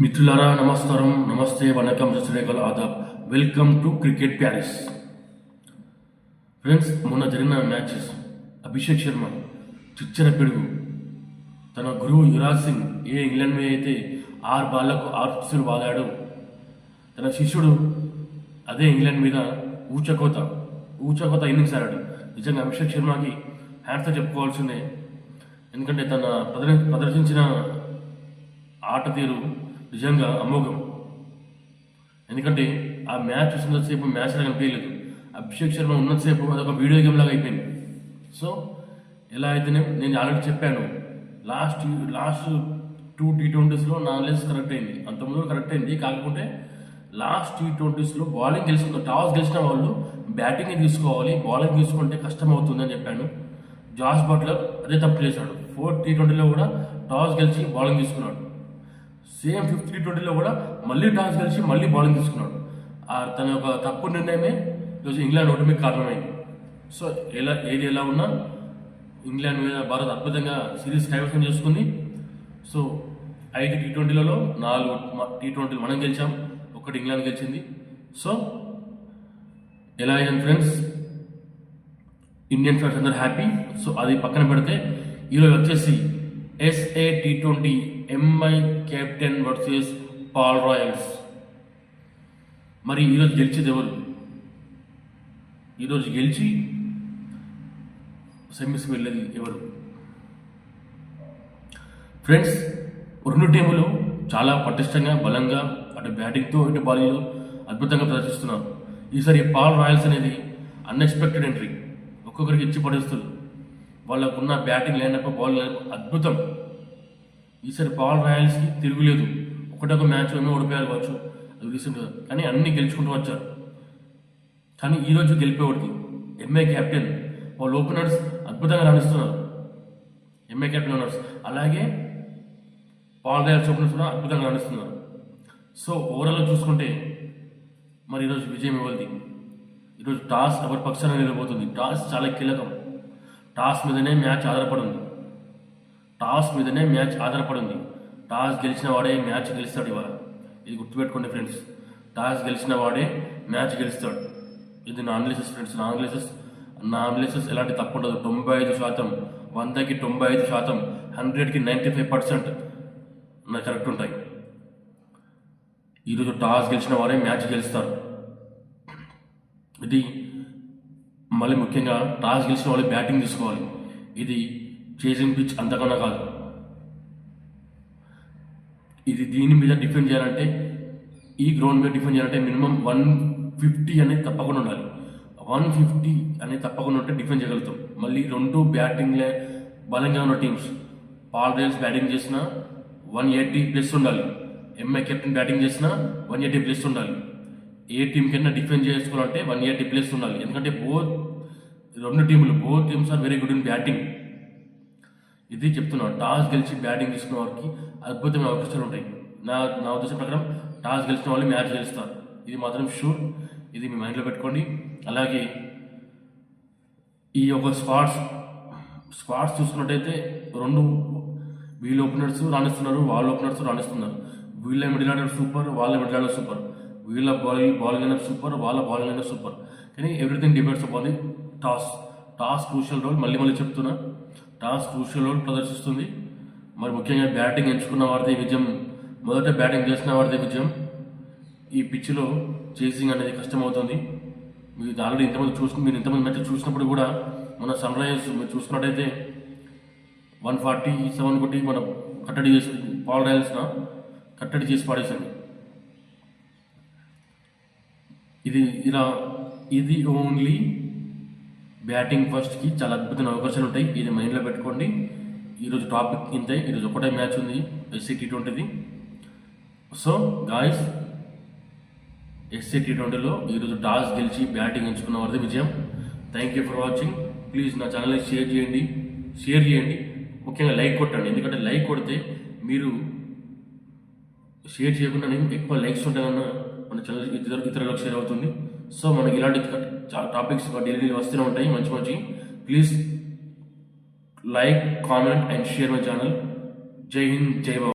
మిత్రులారా నమస్కారం, నమస్తే, వనకం, సస్రేకల్, ఆదాబ్. Welcome to cricket Paris. Friends, మొన్న జరిగిన మ్యాచెస్ అభిషేక్ శర్మ చిచ్చర పిడుగు. తన గురువు యువరాజ్ సింగ్ ఇంగ్లాండ్ మీద అయితే 6 బాళ్లకు 6 సిక్స్లు వాడాడు. తన శిష్యుడు అదే ఇంగ్లాండ్ మీద ఊచకోత ఇన్నింగ్స్ ఆడాడు. నిజంగా అభిషేక్ శర్మకి హ్యాట్స్తో చెప్పుకోవాల్సిందే. ఎందుకంటే తన ప్రదర్శించిన ఆట తీరు నిజంగా అమోఘం. ఎందుకంటే ఆ మ్యాచ్ చూసినంతసేపు మ్యాచ్ లాగా అనిపించలేదు. అభిషేక్ శర్మ ఉన్నంతసేపు అదొక వీడియో గేమ్ లాగా అయిపోయింది. సో ఎలా అయితేనే నేను ఆల్రెడీ చెప్పాను, లాస్ట్ 2 T20స్లో నా అనాలిసిస్ కరెక్ట్ అయింది. అంతకుముందు కరెక్ట్ అయింది. కాకపోతే లాస్ట్ T20స్లో బౌలింగ్ టాస్ గెలిచిన వాళ్ళు బ్యాటింగ్ తీసుకోవాలి, బౌలింగ్ తీసుకుంటే కష్టం అవుతుందని చెప్పాను. జాస్ బట్లర్ అదే తప్పు చేశాడు. 4th T20లో కూడా టాస్ గెలిచి బౌలింగ్ తీసుకున్నాడు. సేమ్ 5th T20లో కూడా మళ్ళీ టాస్ గెలిచి మళ్ళీ బౌలింగ్ తీసుకున్నాడు. తన యొక్క తప్పు నిర్ణయమే ఈరోజు ఇంగ్లాండ్ ఓటమికి కారణమైంది. సో ఏది ఎలా ఉన్నా ఇంగ్లాండ్ మీద భారత్ అద్భుతంగా సిరీస్ కైవసం చేసుకుంది. సో 5 T20లలో 4 T20 మనం గెలిచాం, 1 ఇంగ్లాండ్ గెలిచింది. సో ఎలా అయింది ఫ్రెండ్స్, ఇండియన్ ఫ్యాన్స్ అందరూ హ్యాపీ. సో అది పక్కన పెడితే ఈరోజు వచ్చేసి SA T20 MI Cape Town versus Paarl Royals. మరి ఈరోజు గెలిచేది ఎవరు? ఈరోజు గెలిచి సెమీస్కి వెళ్ళేది ఎవరు? ఫ్రెండ్స్, 2 టీములు చాలా పటిష్టంగా, బలంగా, అటు బ్యాటింగ్తో ఇటు బౌలింగ్లో అద్భుతంగా ప్రదర్శిస్తున్నారు. ఈసారి పాల్ రాయల్స్ అనేది అన్ఎక్స్పెక్టెడ్ ఎంట్రీ. ఒక్కొక్కరికి ఇచ్చి పడేస్తుంది. వాళ్ళకున్న బ్యాటింగ్ లైనప్, బౌలింగ్ లైనప్ అద్భుతం. ఈసారి పాల్ రాయల్స్కి తిరుగులేదు. ఒకటొక మ్యాచ్ ఏమో ఓడిపోయారు కావచ్చు, అది రీసెంట్గా, కానీ అన్నీ గెలుచుకుంటూ వచ్చారు. కానీ ఈరోజు గెలిపేవాడికి ఎంఐ కెప్టెన్, వాళ్ళ ఓపెనర్స్ అద్భుతంగా రాణిస్తున్నారు. ఎంఐ కెప్టెన్ ఓనర్స్, అలాగే పాల్ రాయల్స్ ఓపెనర్స్ కూడా అద్భుతంగా రాణిస్తున్నారు. సో ఓవరాల్గా చూసుకుంటే మరి ఈరోజు విజయం ఇవ్వాలి. ఈరోజు టాస్ ఎవరి పక్షాన నిలబోతుంది. టాస్ చాలా కీలకం. టాస్ మీదనే మ్యాచ్ ఆధారపడింది. టాస్ గెలిచిన వాడే మ్యాచ్ గెలుస్తాడు. ఇవాళ ఇది గుర్తుపెట్టుకోండి ఫ్రెండ్స్, టాస్ గెలిచిన వాడే మ్యాచ్ గెలుస్తాడు. ఇది నా అనాలిసిస్ ఫ్రెండ్స్. నా అనాలిసిస్ ఎలాంటి తప్పు ఉండదు. 95%, 100కి 95%, 100కి 95% నాకు కరెక్ట్ ఉంటాయి. ఈరోజు టాస్ గెలిచిన వారే మ్యాచ్ గెలుస్తారు. ఇది మళ్ళీ ముఖ్యంగా టాస్ గెలిచిన వాళ్ళు బ్యాటింగ్ తీసుకోవాలి. ఇది చేసింగ్ పిచ్ అంతకన్నా కాదు. దీని మీద డిఫెండ్ చేయాలంటే, ఈ గ్రౌండ్ మీద డిఫెండ్ చేయాలంటే మినిమం 150 అనేది తప్పకుండా ఉండాలి. 150 అనేది తప్పకుండా ఉంటే డిఫెండ్ చేయగలుగుతాం. మళ్ళీ 2 బ్యాటింగ్లే బలంగా ఉన్న టీమ్స్. పాల్ రాయల్స్ బ్యాటింగ్ చేసినా 180+ ఉండాలి. ఎంఐ కెప్టెన్ బ్యాటింగ్ చేసినా 180+ ఉండాలి. ఏ టీం కన్నా డిఫెండ్ చేసుకోవాలంటే 180+ ఉండాలి. ఎందుకంటే both teams are very good in batting. ఇది చెప్తున్నాను. టాస్ గెలిచి బ్యాటింగ్ తీసుకున్న వారికి అద్భుతమైన అవకాశాలు ఉంటాయి. నా ఉద్దేశం ప్రకారం టాస్ గెలిచిన వాళ్ళు మ్యాచ్ గెలుస్తారు. ఇది మాత్రం షూర్. ఇది మీ మైండ్లో పెట్టుకోండి. అలాగే ఈ యొక్క స్క్వాడ్స్ చూసుకున్నట్టయితే 2 వీళ్ళ ఓపెనర్స్ రాణిస్తున్నారు, వాళ్ళ ఓపెనర్స్ రాణిస్తున్నారు. వీళ్ళ మిడిల్ ఆర్డర్ సూపర్, వాళ్ళ మిడిల్ ఆర్డర్ సూపర్. వీళ్ళ బౌలింగ్ అయినా సూపర్, వాళ్ళ బౌలింగ్ అయినా సూపర్. కానీ everything depends upon the toss crucial role. మళ్ళీ చెప్తున్నా, టాస్ క్రూషియల్ రోల్ ప్రదర్శిస్తుంది. మరి ముఖ్యంగా బ్యాటింగ్ ఎంచుకున్న వారిదే విజయం. మొదట బ్యాటింగ్ చేసిన వారిదే విజయం. ఈ పిచ్లో చేసింగ్ అనేది కష్టమవుతుంది. మీరు ఆల్రెడీ ఇంతమంది మ్యాచ్ చూసినప్పుడు కూడా మన సన్ రైజర్స్ మీరు చూసుకున్నట్టయితే 147 కొట్టి మనం కట్టడి చేసి పాల్ రాయల్స్న కట్టడి చేసి పాడేసింది. ఇది ఓన్లీ బ్యాటింగ్ ఫస్ట్కి చాలా అద్భుతమైన అవకాశాలు ఉంటాయి. ఇది మైండ్లో పెట్టుకోండి. ఈరోజు టాపిక్ ఇంతే. ఈరోజు ఒకటే మ్యాచ్ ఉంది, SA T20ది. సో గాయస్, SA T20లో ఈరోజు టాస్ గెలిచి బ్యాటింగ్ ఎంచుకున్న వారిది విజయం. Thank you for watching. Please నా ఛానల్ని షేర్ చేయండి. ముఖ్యంగా లైక్ కొట్టండి. ఎందుకంటే లైక్ కొడితే, మీరు షేర్ చేయకుండా ఎక్కువ లైక్స్ ఉంటాయన్న మన ఛానల్ ఇతరులకు షేర్ అవుతుంది. సో మనకి ఇలాంటి టాపిక్స్ డైలీ వస్తూనే ఉంటాయి మంచి. Please like, comment and share my channel. Jai Hind, Jai Baba.